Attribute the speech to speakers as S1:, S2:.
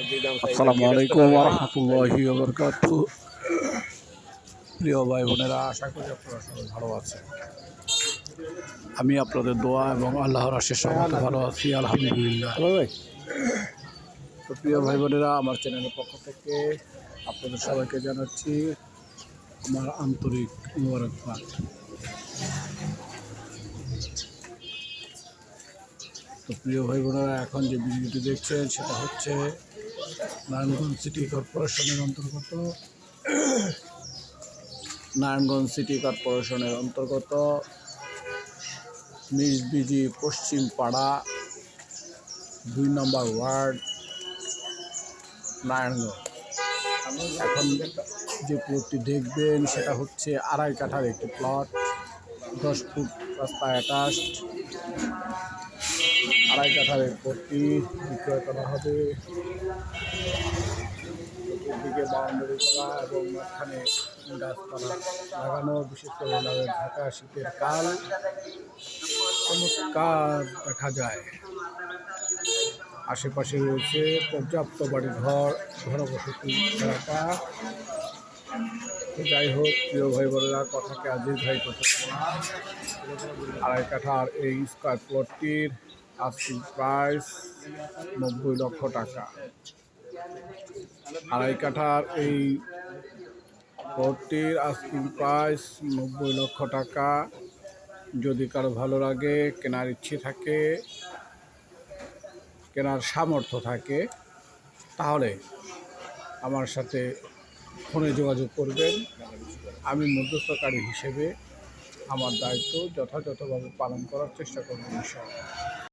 S1: আসসালামু আলাইকুম ওয়া রাহমাতুল্লাহি ওয়া বারাকাতুহু। প্রিয় ভাই বোনেরা, আশা করি আপনারা সবাই ভালো আছেন। আমি আপনাদের দোয়া এবং আল্লাহর আশীর্বাদে সবাই ভালো আছি, আলহামদুলিল্লাহ। তো প্রিয় ভাই বোনেরা, আমার চ্যানেলের পক্ষ থেকে আপনাদের সবাইকে জানাচ্ছি আমার আন্তরিক মোবারকবাদ। তো প্রিয় ভাই বোনেরা, এখন যে ভিডিওটি দেখছেন সেটা হচ্ছে নারায়ণগঞ্জ সিটি কর্পোরেশনের অন্তর্গত নিজবিজি পশ্চিম পাড়া 2 নম্বর ওয়ার্ড নারায়ণগঞ্জ। এখন যে প্লটটি দেখবেন সেটা হচ্ছে 2.5 কাঠার একটি প্লট, 10 ফুট রাস্তা অ্যাটাচড। 2.5 কাঠার এই প্লটটি বিক্রয় করা হবে। চতুর্দিকে বাউন্ডারি করা এবং মাঝখানে গাছপালা লাগানো, বিশেষ করে ঢাকা শীতের কাল চমৎকার দেখা যায়। আশেপাশে রয়েছে পর্যাপ্ত বাড়ি ঘর, ঘনবসতি এলাকা। যাই হোক প্রিয় ভাই বোনেরা, কথাকে আর দীর্ঘায়িত করতে না, 2.5 কাঠার এই স্কয়ার প্লটটির আস্কিং প্রাইস 90 লক্ষ টাকা। 2.5 কাঠার এই প্লটটির আস্কিং প্রাইস 90 লক্ষ টাকা। যদি কারো ভালো লাগে, কেনার ইচ্ছে থাকে, কেনার সামর্থ্য থাকে, তাহলে আমার সাথে ফোনে যোগাযোগ করবেন। আমি মধ্যস্থকারী হিসেবে আমার দায়িত্ব যথাযথভাবে পালন করার চেষ্টা করব ইনশাআল্লাহ।